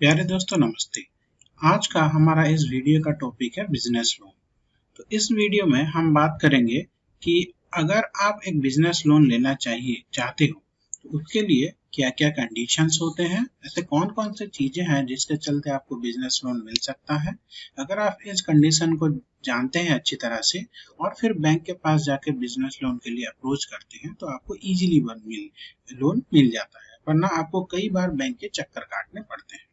प्यारे दोस्तों नमस्ते। आज का हमारा इस वीडियो का टॉपिक है बिजनेस लोन। तो इस वीडियो में हम बात करेंगे कि अगर आप एक बिजनेस लोन लेना चाहते हो तो उसके लिए क्या क्या कंडीशंस होते हैं, ऐसे कौन कौन से चीजें हैं जिसके चलते आपको बिजनेस लोन मिल सकता है। अगर आप इस कंडीशन को जानते हैं अच्छी तरह से और फिर बैंक के पास जाके बिजनेस लोन के लिए अप्रोच करते हैं तो आपको इजीली लोन मिल जाता है, वरना आपको कई बार बैंक के चक्कर काटने पड़ते हैं।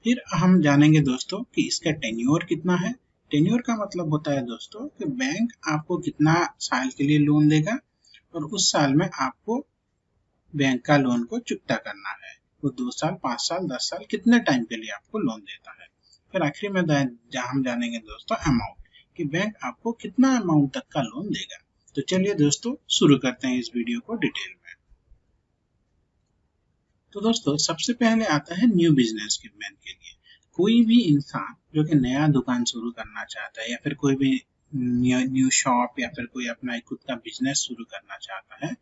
फिर हम जानेंगे दोस्तों कि इसका टेन्योर कितना है। टेन्योर का मतलब होता है दोस्तों कि बैंक आपको कितना साल के लिए लोन देगा और उस साल में आपको बैंक का लोन को चुकता करना है। वो 2 साल, 5 साल, 10 साल कितने टाइम के लिए आपको लोन देता है। फिर आखिरी में हम जानेंगे दोस्तों अमाउंट, कि बैंक आपको कितना अमाउंट तक का लोन देगा। तो चलिए दोस्तों शुरू करते हैं इस वीडियो को डिटेल में। तो दोस्तों सबसे पहले आता है न्यू बिजनेसमैन के लिए। कोई भी इंसान जो कि नया दुकान शुरू करना चाहता है या फिर कोई भी न्यू शॉप या फिर कोई अपना खुद का बिजनेस शुरू करना चाहता है,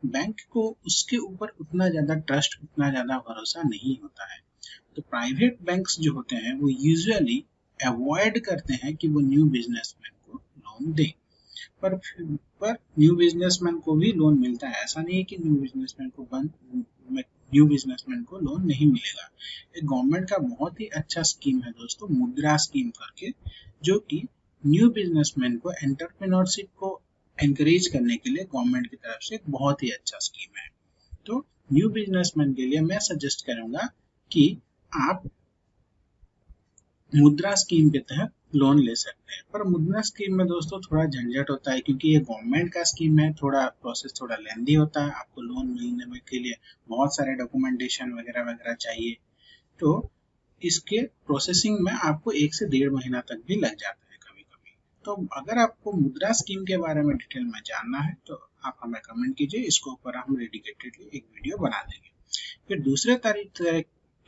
बैंक को उसके ऊपर उतना ज्यादा ट्रस्ट, उतना ज्यादा भरोसा नहीं होता है। तो प्राइवेट बैंक्स जो होते हैं वो यूजुअली अवॉइड करते हैं कि वो न्यू बिजनेसमैन को लोन दें। पर पर न्यू बिजनेसमैन को भी लोन मिलता है। ऐसा नहीं है कि न्यू बिजनेसमैन को लोन नहीं मिलेगा। एक गवर्नमेंट का बहुत ही अच्छा स्कीम है दोस्तों, मुद्रा स्कीम करके, जो कि न्यू बिजनेसमैन को एंटरप्रेन्योरशिप को एनकरेज करने के लिए गवर्नमेंट की तरफ से एक बहुत ही अच्छा स्कीम है। तो न्यू बिजनेसमैन के लिए मैं सजेस्ट करूंगा कि आप मुद्रा स्कीम के तहत लोन ले सकते हैं। पर मुद्रा स्कीम में दोस्तों थोड़ा झंझट होता है, क्योंकि ये गवर्नमेंट का स्कीम है, थोड़ा प्रोसेस थोड़ा लेंदी होता है। आपको लोन मिलने में के लिए बहुत सारे डॉक्यूमेंटेशन वगैरह वगैरह चाहिए। तो इसके प्रोसेसिंग में आपको 1 से 1.5 महीना तक भी लग जाता है कभी कभी। तो अगर आपको मुद्रा स्कीम के बारे में डिटेल में जानना है तो आप हमें कमेंट कीजिए, इसके ऊपर हम डेडिकेटेडली एक वीडियो बना देंगे।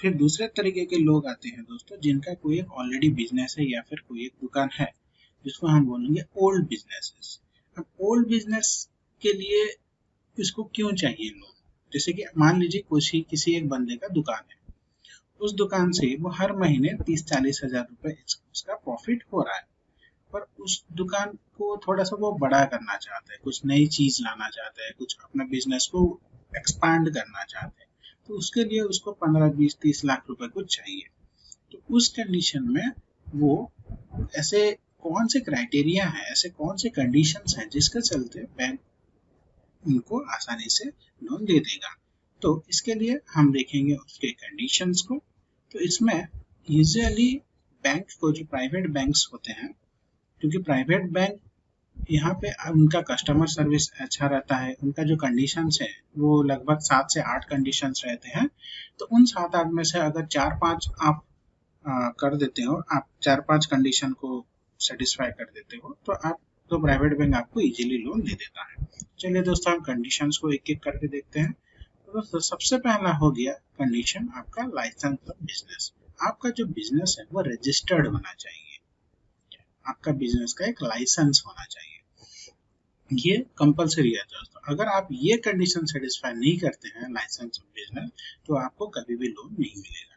फिर दूसरे तरीके के लोग आते हैं दोस्तों, जिनका कोई एक ऑलरेडी बिजनेस है या फिर कोई एक दुकान है, जिसको हम बोलेंगे ओल्ड बिजनेसेस। अब ओल्ड बिजनेस के लिए इसको क्यों चाहिए लोन। जैसे कि मान लीजिए किसी एक बंदे का दुकान है, उस दुकान से वो हर महीने 30-40 हजार रुपए उसका प्रॉफिट हो रहा है। पर उस दुकान को थोड़ा सा वो बड़ा करना चाहता है, कुछ नई चीज लाना चाहता है, कुछ अपने बिजनेस को एक्सपांड करना चाहते हैं। तो उसके लिए उसको 15-20-30 लाख रुपए कुछ चाहिए। तो उस कंडीशन में वो ऐसे कौन से क्राइटेरिया है, ऐसे कौन से कंडीशंस हैं जिसके चलते बैंक उनको आसानी से लोन दे देगा। तो इसके लिए हम देखेंगे उसके कंडीशंस को। तो इसमें यूजुअली बैंक को, जो प्राइवेट बैंक्स होते हैं, क्योंकि प्राइवेट बैंक यहाँ पे उनका कस्टमर सर्विस अच्छा रहता है, उनका जो कंडीशंस है वो लगभग 7 से 8 कंडीशंस रहते हैं। तो उन 7-8 में से अगर 4-5 आप कर देते हो, आप 4-5 कंडीशन को सेटिस्फाई कर देते हो, तो प्राइवेट बैंक आपको इजीली लोन दे देता है। चलिए दोस्तों हम कंडीशंस को एक एक करके देखते हैं। तो दोस्तों सबसे पहला हो गया कंडीशन आपका लाइसेंस ऑफ बिजनेस। आपका जो बिजनेस है वो रजिस्टर्ड होना चाहिए, आपका बिजनेस का एक लाइसेंस होना चाहिए, ये कंपलसरी है दोस्तों। अगर आप ये कंडीशन सेटिस्फाई नहीं करते हैं लाइसेंस ऑफ बिजनेस, तो आपको कभी भी लोन नहीं मिलेगा।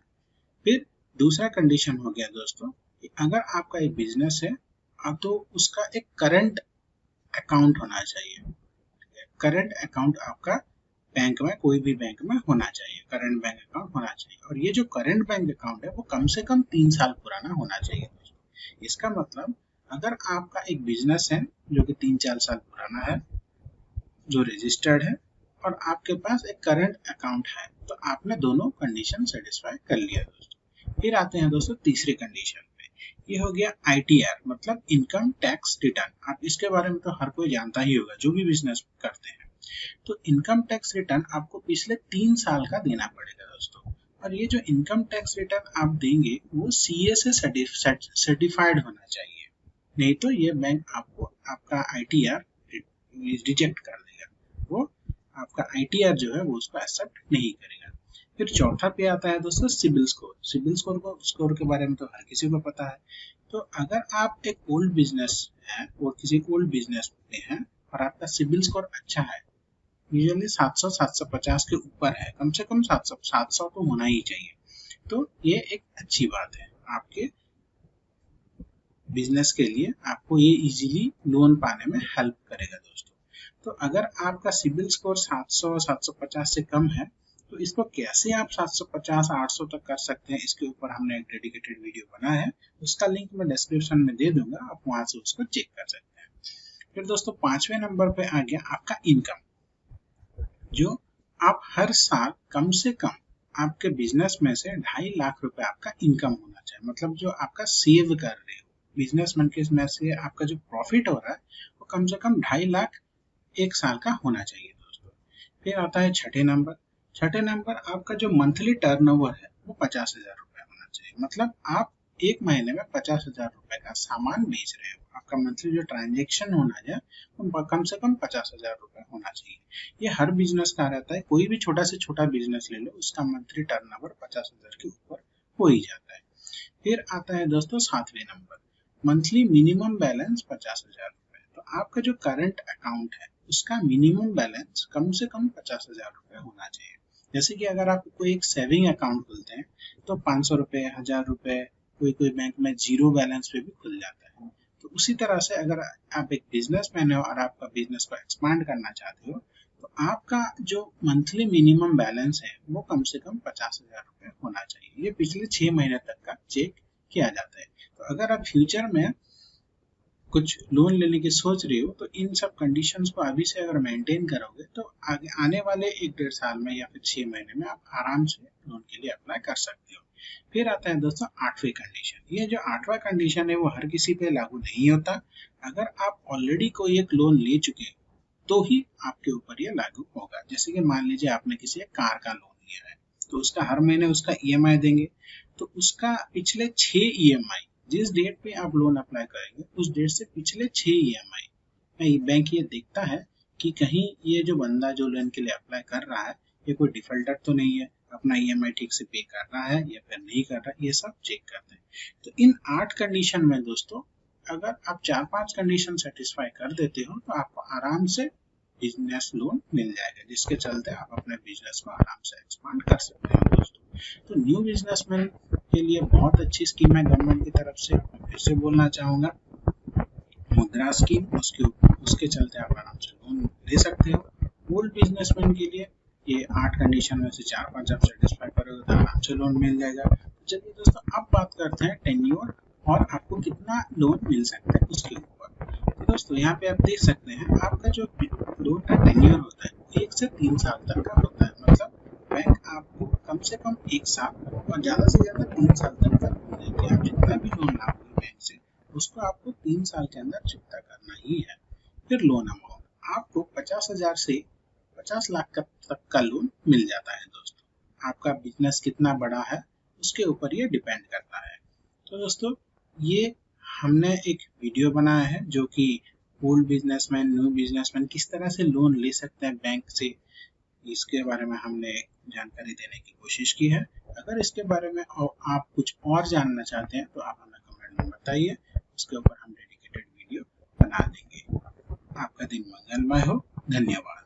फिर दूसरा कंडीशन हो गया दोस्तों कि अगर आपका एक बिजनेस है तो उसका एक करंट अकाउंट होना चाहिए। करंट अकाउंट आपका बैंक में, कोई भी बैंक में होना चाहिए, करंट बैंक अकाउंट होना चाहिए। और ये जो करंट बैंक अकाउंट है वो कम से कम 3 साल पुराना होना चाहिए दोस्तों। इसका मतलब अगर आपका एक बिजनेस है जो कि 3-4 साल पुराना है, जो रजिस्टर्ड है, और आपके पास एक करंट अकाउंट है, तो आपने दोनों कंडीशन सेटिस्फाई कर लिया दोस्तों। फिर आते हैं दोस्तों तीसरे कंडीशन पे। ये हो गया ITR, मतलब इनकम टैक्स रिटर्न। आप इसके बारे में तो हर कोई जानता ही होगा जो भी बिजनेस करते हैं। तो इनकम टैक्स रिटर्न आपको पिछले 3 साल का देना पड़ेगा दोस्तों। और ये जो इनकम टैक्स रिटर्न आप देंगे वो CA से सर्टिफाइड होना चाहिए, नहीं तो ये बैंक आपको आपका ITR रिजेक्ट कर देगा। वो आपका ITR जो है वो उसको एक्सेप्ट नहीं करेगा। फिर चौथा पे आता है दोस्तों सिबिल स्कोर। सिबिल स्कोर के बारे में तो हर किसी को पता है। तो अगर आप एक ओल्ड बिजनेस है और किसी ओल्ड बिजनेस में हैं और आपका सिबिल स्कोर अच्छा है, यूजुअली 700-750 के ऊपर है, कम से कम 700 तो होना ही चाहिए। तो ये एक अच्छी बात है आपके बिजनेस के लिए, आपको ये इजीली लोन पाने में हेल्प करेगा दोस्तों। तो अगर आपका सिबिल स्कोर 700 750 से कम है तो इसको कैसे आप 750 800 तक कर सकते हैं, इसके ऊपर हमने एक डेडिकेटेड वीडियो बनाया है, उसका लिंक मैं डिस्क्रिप्शन में दे दूंगा, आप वहां से उसको चेक कर सकते हैं। फिर दोस्तों 5वें नंबर पे आ गया आपका इनकम, जो आप हर साल कम से कम आपके बिजनेस में से 2.5 लाख रुपए आपका इनकम होना चाहिए, मतलब जो आपका सेव कर रहे हो बिजनेसमैन के में से आपका जो प्रॉफिट हो रहा है वो कम से कम 2.5 लाख एक साल का होना चाहिए दोस्तों। फिर आता है छठे नंबर आपका जो मंथली टर्नओवर है वो 50,000 रुपए होना चाहिए, मतलब आप एक महीने में 50,000 रुपए का सामान बेच रहे हो, आपका मंथली जो ट्रांजेक्शन होना है वो कम से कम 50,000 रुपए होना चाहिए। ये हर बिजनेस का रहता है, कोई भी छोटा से छोटा बिजनेस ले लो उसका मंथली टर्नओवर 50,000 के ऊपर हो ही जाता है। फिर आता है दोस्तों 7वें नंबर, मंथली मिनिमम बैलेंस 50,000 रुपए। तो आपका जो करंट अकाउंट है उसका मिनिमम बैलेंस कम से कम 50,000 रुपए होना चाहिए। जैसे कि अगर आप कोई एक सेविंग अकाउंट खोलते हैं तो 500 रुपए 1000 रुपए कोई बैंक में जीरो बैलेंस पे भी खुल जाता है। तो उसी तरह से अगर आप एक बिजनेसमैन हो और आपका बिजनेस को एक्सपांड करना चाहते हो तो आपका जो मंथली मिनिमम बैलेंस है वो कम से कम 50,000 रुपए होना चाहिए। ये पिछले 6 महीने तक का चेक किया जाता है। तो अगर आप फ्यूचर में कुछ लोन लेने की सोच रहे हो तो इन सब कंडीशंस को अभी से अगर मेंटेन करोगे तो आगे आने वाले 1-1.5 साल में या फिर 6 महीने में आप आराम से लोन के लिए अप्लाई कर सकते हो। फिर आता है दोस्तों 8वीं कंडीशन, ये जो 8वां कंडीशन है वो हर किसी पे लागू नहीं होता। अगर आप ऑलरेडी कोई एक लोन ले चुके तो ही आपके ऊपर ये लागू होगा। जैसे कि मान लीजिए आपने किसी एक कार का लोन लिया है तो उसका हर महीने उसका ईएमआई देंगे, तो उसका पिछले 6 ईएमआई जिस डेट पे आप लोन अप्लाई करेंगे उस डेट से पिछले 6 ईएमआई बैंक ये देखता है कि कहीं ये जो बंदा जो लोन के लिए अप्लाई कर रहा है ये कोई डिफॉल्टर तो नहीं है, अपना ईएमआई ठीक से पे कर रहा है या फिर नहीं कर रहा है, ये सब चेक करते हैं। तो इन 8 कंडीशन में दोस्तों अगर आप 4-5 कंडीशन सेटिस्फाई कर देते हो तो आपको आराम से बिजनेस लोन मिल जाएगा, जिसके चलते आप अपने बिजनेस को आराम से एक्सपांड कर सकते हैं दोस्तों। तो न्यू बिजनेसमैन के लिए बहुत अच्छी स्कीम है गवर्नमेंट की तरफ से। मैं फिर से बोलना चाहूंगा, मुद्रा स्कीम, उसके चलते आप आराम से लोन ले सकते हो। ओल्ड बिजनेसमैन के लिए ये 8 कंडीशन में से 4-5 आप सेटिस्फाई करोगे तो आराम से लोन मिल जाएगा। चलिए दोस्तों अब बात करते हैं टेन्योर और आपको कितना लोन मिल सकता है उसके ऊपर। तो दोस्तों यहाँ पे आप देख सकते हैं आपका जो लोन का टेन्योर होता है 1 से 3 साल तक का होता है, मतलब बैंक आपको कम से कम 1 साल और ज्यादा से ज्यादा 3 साल तक का लोन देंगे। आप जितना भी लोन लाओगे बैंक से उसको आपको 3 साल के अंदर चुकता करना ही है। फिर लोन अमाउंट आपको 50,000 से 50 लाख तक का लोन मिल जाता है दोस्तों। आपका बिजनेस कितना बड़ा है उसके ऊपर ये डिपेंड करता है। तो दोस्तों ये हमने एक वीडियो बनाया है जो कि ओल्ड बिजनेसमैन न्यू बिजनेसमैन किस तरह से लोन ले सकते हैं बैंक से, इसके बारे में हमने एक जानकारी देने की कोशिश की है। अगर इसके बारे में आप कुछ और जानना चाहते हैं तो आप हमें कमेंट में बताइए, उसके ऊपर हम डेडिकेटेड वीडियो बना देंगे। आपका दिन मंगलमय हो, धन्यवाद।